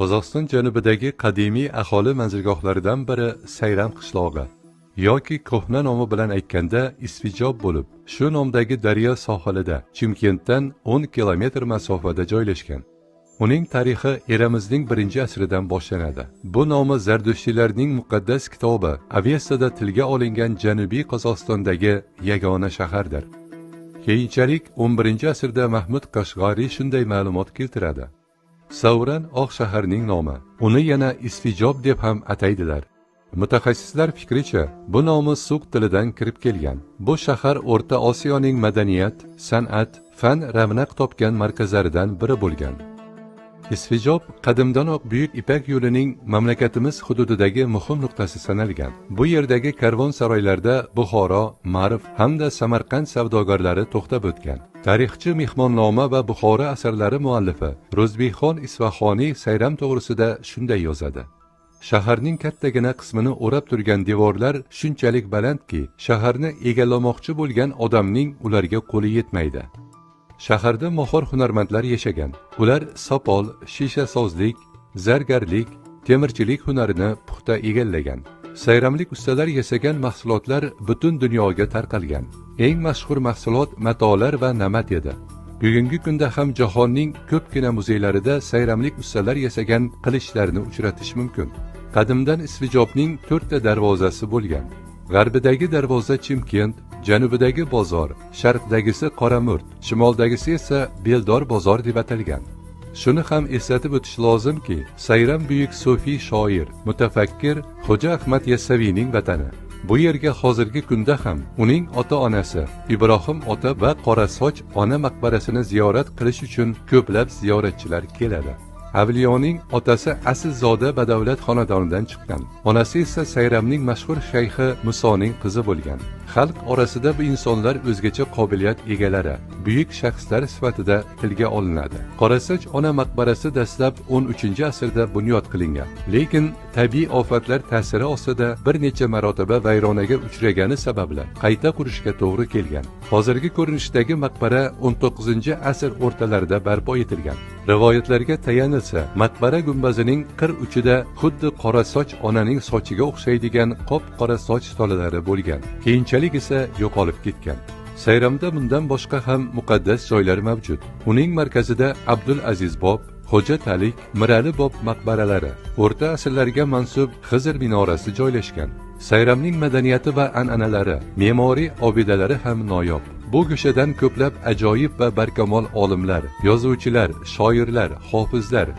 Qozog'iston janubidagi qadimiy aholi manzilgohlaridan biri Sayram qishlog'i yoki ko'hna nomi bilan aytganda Isfijob bo'lib, shu nomdagi daryo sohilida Chimkentdan 10 kilometr masofada joylashgan. Uning tarixi eramizning 1-asridan boshlanadi. Bu nomi Zardushtiylarning muqaddas kitobi Avestada tilga olingan Janubiy Qozog'istondagi yagona shahardir. Keyinchalik 11-asrda Mahmud Qashg'ariy shunday ma'lumot keltiradi. Savran oq shaharning nomi. Uni yana Isfijob deb ham ataydilar. Mutaxassislar fikricha, bu nomi suq tilidan kirib kelgan. Bu shahar O'rta Osiyoning madaniyat, san'at, fan ravnaq topgan markazlaridan biri bo'lgan. Isfijob qadimdanoq Buyuk Ipak yo'lining mamlakatimiz hududidagi muhim nuqtasi sanalgan. Bu yerdagi karvonsaroylarda Buxoro, Marv hamda Samarqand savdogarlari to'xtab o'tgan. Tarixchi Mehmonnoma va Buxoro asarlari muallifi Ro'zbekxon Isfahoniy Sayram to'g'risida shunday yozadi. Shaharning kattagina qismini o'rab turgan devorlar shunchalik balandki, shaharni egallamoqchi bo'lgan odamning ularga qo'li yetmaydi. Shaharda mohir hunarmandlar yashagan. Ular sopol, shishasozlik, zargarlik, temirchilik hunarini puxta egallagan. Sayramlik ustalar yasagan mahsulotlar butun dunyoga tarqalgan. Eng mashhur mahsulot matolar va namat edi. Bugungi kunda ham jahonning ko'pgina muzeylarida sayramlik ustalar yasagan qilichlarni uchratish mumkin. Qadimdan Isfijobning 4 ta darvozasi bo'lgan. G'arbidagi darvoza Chimkent, janubidagi bozor, sharqdagisi Qoramurt, shimoldagisi esa Beldor bozor deb atalgan. Shuni ham eslatib o'tish lozimki, Sayram buyuk sufiy shoir, mutafakkir Xo'ja Ahmad Yassaviyning vatani. Bu yerga hozirgi kunda ham uning ota-onasi Ibrohim ota va Qorasoch ona maqbarasini ziyorat qilish uchun ko'plab ziyoratchilar keladi. Avliyoning otasi Asilzoda badavlat xonadonidan chiqqan. Onasi esa Sayramning mashhur shayxi Musoning qizi bo'lgan. Xalq orasida bu insonlar o'zgacha qobiliyat egalari, buyuk shaxslar sifatida tilga olinadi. Qorasoch ona maqbarasi dastlab 13-asrda bunyod qilingan. Lekin tabiiy ofatlar ta'siri ostida bir necha marotaba vayronaga uchragani sababli qayta qurishga to'g'ri kelgan. Hozirgi ko'rinishdagi maqbara 19-asr o'rtalarida barpo etilgan. Rivoyatlarga tayanilsa, maqbara gumbazining qir uchida xuddi Qorasoch onaning sochiga o'xshaydigan qop-qora soch tolalari bo'lgan. Keyinchalik esa yo'qolib ketgan. Sayramda bundan boshqa ham muqaddas joylar mavjud. Uning markazida Abdul Aziz Bob, Xo'ja Talik, Mirali Bob maqbaralari, o'rta asrlarga mansub Xizr minorasi joylashgan. Sayramning madaniyati va an'analari, me'moriy obidalari ham noyob. Bu go'shadan ko'plab ajoyib va barkamol olimlar, yozuvchilar, shoirlar, hofizlar